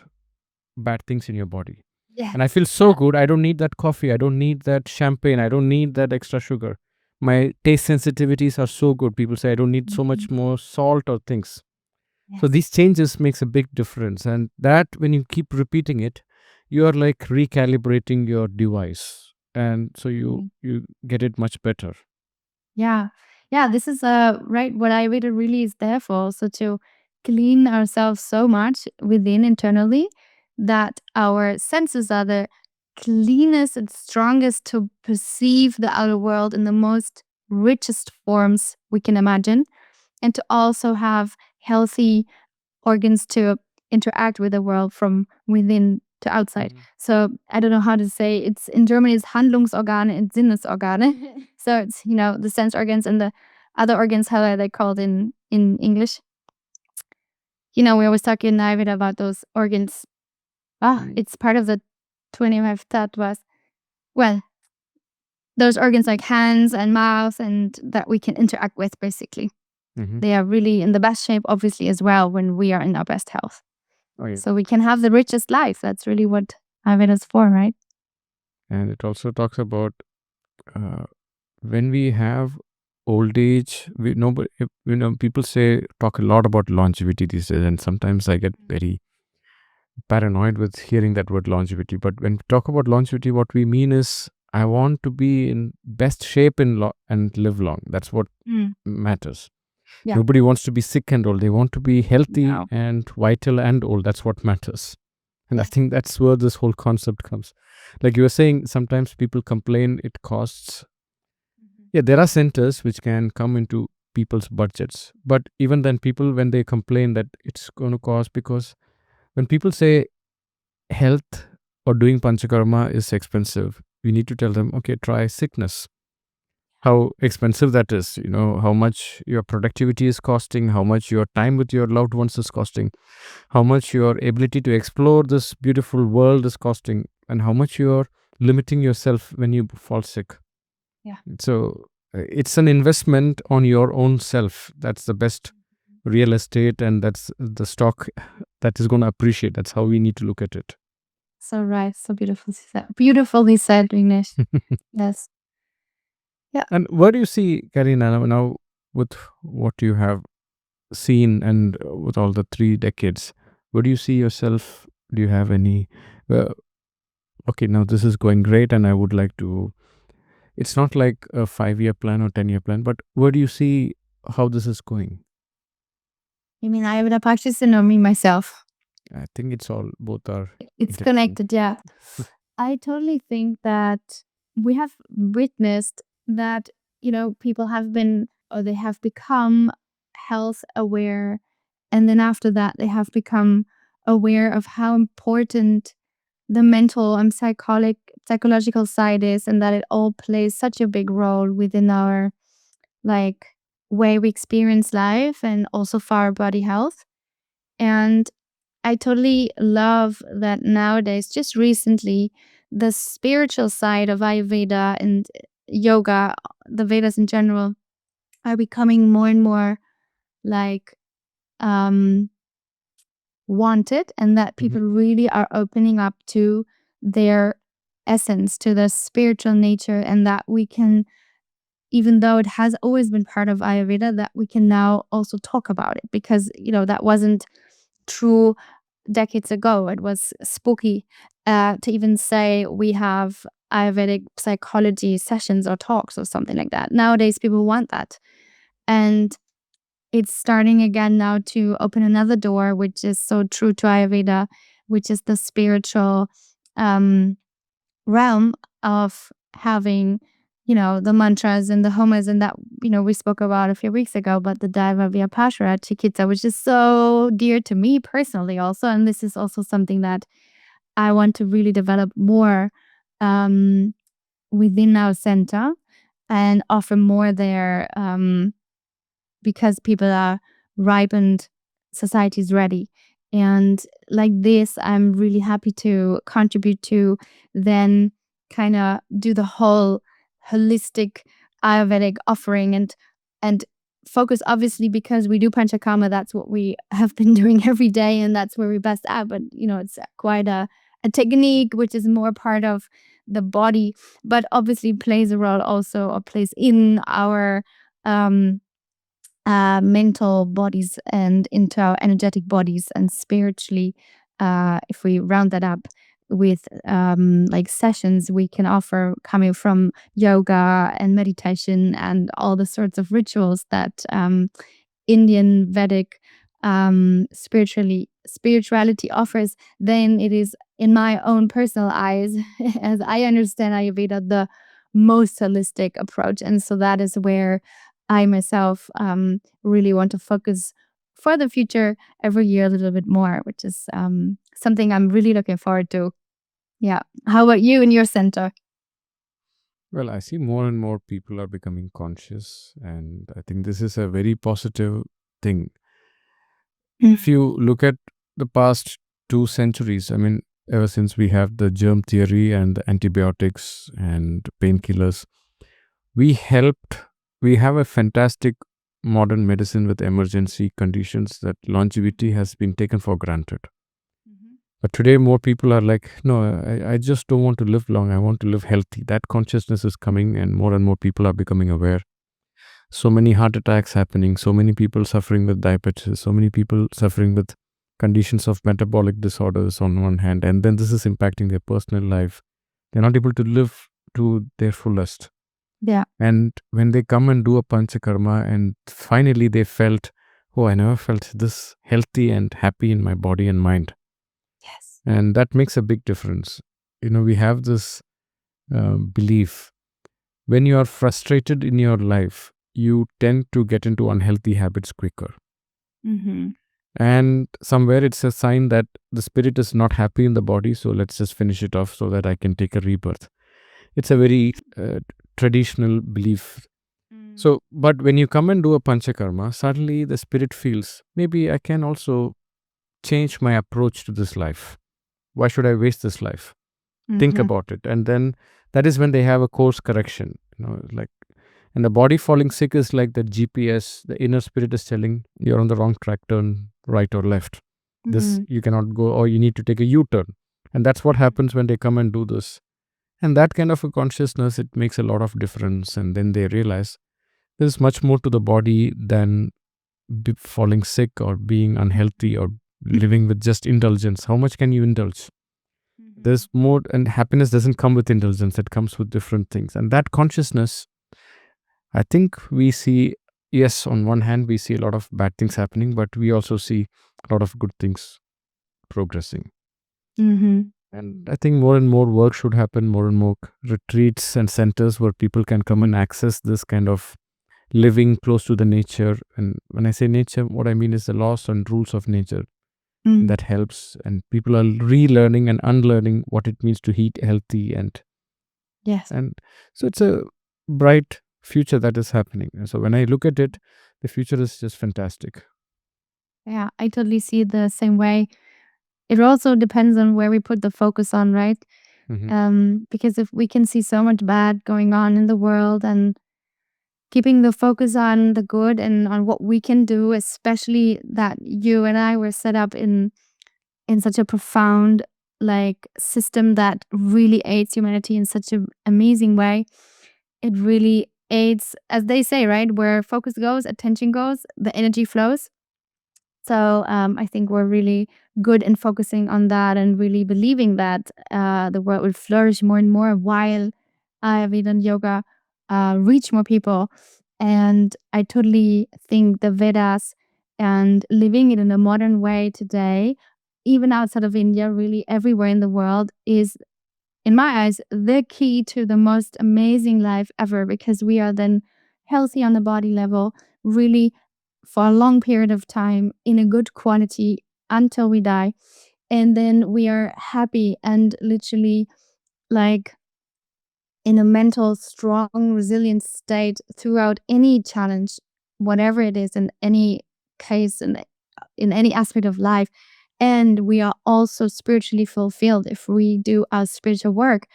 bad things in your body. Yeah. And I feel so good. I don't need that coffee. I don't need that champagne. I don't need that extra sugar. My taste sensitivities are so good. People say I don't need so much more salt or things. So Yes. these changes makes a big difference, and that when you keep repeating it, you are like recalibrating your device, and so Mm. you get it much better. Yeah. Yeah, this is right what Ayurveda really is there for. So to clean ourselves so much within internally that our senses are the cleanest and strongest to perceive the outer world in the most richest forms we can imagine, and to also have healthy organs to interact with the world from within to outside. Mhm. So I don't know how to say it's in German it's Handlungsorgane and Sinnesorgane. So it's the sense organs and the other organs, how are they called in English? We always talk in Ayurveda about those organs. Mm. It's part of the 25 tattvas. Well, those organs like hands and mouth and that we can interact with basically. Mhm. They are really in the best shape, obviously, as well when we are in our best health. Oh yeah, So we can have the richest life. That's really what Ayurveda is for, right? and it also talks about uh, when we have old age. We nobody, people say talk a lot about longevity these days, and sometimes I get very paranoid with hearing that word longevity. But when we talk about longevity, what we mean is I want to be in best shape and live long. That's what Mm. matters. Yeah. Nobody wants to be sick and old. They want to be healthy No. and vital and old. That's what matters. And I Yes. think that's where this whole concept comes. Like you were saying, sometimes people complain it costs. Mhm. Yeah, there are centers which can come into people's budgets. But even then, people, when they complain that it's going to cost, because when people say health or doing Panchakarma is expensive, we need to tell them, okay, try sickness. How expensive that is, how much your productivity is costing, how much your time with your loved ones is costing, how much your ability to explore this beautiful world is costing, and how much you're limiting yourself when you fall sick. Yeah. So it's an investment on your own self. That's the best real estate, and that's the stock that is going to appreciate. That's how we need to look at it. So right. So beautifully said. Beautifully said, Vignesh. Yes. Yeah. And where do you see, Karina, now with what you have seen and with all the 3 decades, where do you see yourself? Do you have any, uh, okay, now this is going great and I would like to, it's not like a 5 year plan or 10 year plan, but where do you see how this is going? You mean Ayurveda practice or me myself? I think it's all, both are It's intertwined. connected, yeah. I totally think that we have witnessed that, people have been or they have become health aware. And then after that, they have become aware of how important the mental and psychological side is, and that it all plays such a big role within our like way we experience life and also for our body health. And I totally love that nowadays, just recently, the spiritual side of Ayurveda and yoga, the Vedas in general, are becoming more and more like um, wanted, and that Mhm. people really are opening up to their essence, to the spiritual nature, and that we can, even though it has always been part of Ayurveda, that we can now also talk about it because, that wasn't true decades ago. It was spooky to even say we have Ayurvedic psychology sessions or talks or something like that. Nowadays, people want that. And it's starting again now to open another door, which is so true to Ayurveda, which is the spiritual um, realm of having, the mantras and the homas and that, we spoke about a few weeks ago, but the Daiva Vyapashara Chikitsa, which is so dear to me personally also. And this is also something that I want to really develop more um, within our center and offer more there. Because people are ripened, society is ready. And like this, I'm really happy to contribute to then kind of do the whole holistic Ayurvedic offering and focus obviously because we do Panchakarma, that's what we have been doing every day and that's where we're best at. But it's quite a technique which is more part of the body, but obviously plays a role also or plays in our um mental bodies and into our energetic bodies, and spiritually, if we round that up with like sessions we can offer coming from yoga and meditation and all the sorts of rituals that Indian Vedic spirituality offers, then it is, in my own personal eyes, as I understand Ayurveda, the most holistic approach. And so that is where I myself really want to focus for the future every year a little bit more, which is something I'm really looking forward to. Yeah. How about you in your center? Well, I see more and more people are becoming conscious, and I think this is a very positive thing. If you look at the past 2 centuries, I mean, ever since we have the germ theory and the antibiotics and painkillers, we have a fantastic modern medicine with emergency conditions that longevity has been taken for granted. But today, more people are like, no, I just don't want to live long. I want to live healthy. That consciousness is coming, and more people are becoming aware. So many heart attacks happening, so many people suffering with diabetes, so many people suffering with conditions of metabolic disorders on one hand, and then this is impacting their personal life. They're not able to live to their fullest. Yeah. And when they come and do a Panchakarma, and finally they felt, oh, I never felt this healthy and happy in my body and mind. Yes. And that makes a big difference. We have this belief, when you are frustrated in your life, you tend to get into unhealthy habits quicker. And somewhere it's a sign that the spirit is not happy in the body, so let's just finish it off so that I can take a rebirth. It's a very traditional belief. So, but when you come and do a Panchakarma, suddenly the spirit feels, maybe I can also change my approach to this life. Why should I waste this life? Think about it. And then that is when they have a course correction. And the body falling sick is like the GPS, the inner spirit is telling you're on the wrong track, turn right or left. This you cannot go, or you need to take a U-turn. And that's what happens when they come and do this. And that kind of a consciousness, it makes a lot of difference. And then they realize there's much more to the body than falling sick or being unhealthy or living with just indulgence. How much can you indulge? There's more, and happiness doesn't come with indulgence, it comes with different things. And that consciousness, I think we see, yes, on one hand, we see a lot of bad things happening, but we also see a lot of good things progressing. And I think more and more work should happen, more and more retreats and centers where people can come and access this kind of living close to the nature. And when I say nature, what I mean is the laws and rules of nature. That helps, and people are relearning and unlearning what it means to eat healthy, and Yes. and so it's a bright future that is happening. And so when I look at it, the future is just fantastic. Yeah, I totally see it the same way. It also depends on where we put the focus on, right? Because if we can see so much bad going on in the world, and keeping the focus on the good and on what we can do, especially that you and I were set up in such a profound system that really aids humanity in such an amazing way. It really aids, as they say, right? Where focus goes, attention goes, the energy flows. So I think we're really good in focusing on that and really believing that the world will flourish more and more while Ayurveda and yoga reach more people. And I totally think the Vedas and living it in a modern way today, even outside of India, really everywhere in the world, is, in my eyes, the key to the most amazing life ever, because we are then healthy on the body level, really for a long period of time in a good quality until we die. And then we are happy and literally like in a mental, strong, resilient state throughout any challenge, whatever it is, in any case, in any aspect of life. And we are also spiritually fulfilled if we do our spiritual work,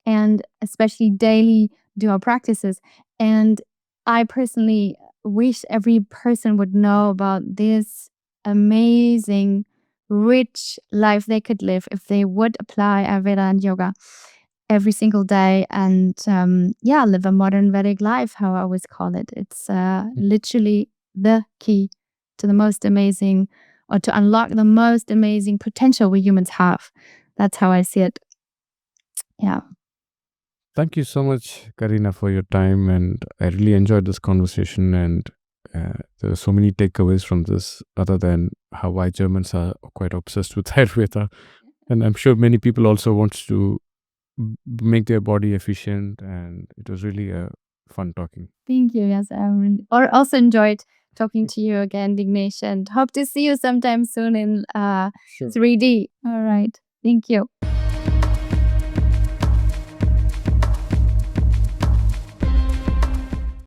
and especially daily do our practices. And I personally wish every person would know about this amazing, rich life they could live if they would apply Ayurveda and yoga every single day and live a modern Vedic life, how I always call it. It's literally the key to the most amazing, or to unlock the most amazing potential we humans have. That's how I see it. Yeah. Thank you so much, Carina, for your time. And I really enjoyed this conversation. And there are so many takeaways from this, other than how why Germans are quite obsessed with Ayurveda. And I'm sure many people also want to make their body efficient. And it was really fun talking. Thank you. Yes, I also enjoyed talking to you again, Vignesh, and hope to see you sometime soon in 3D. All right. Thank you.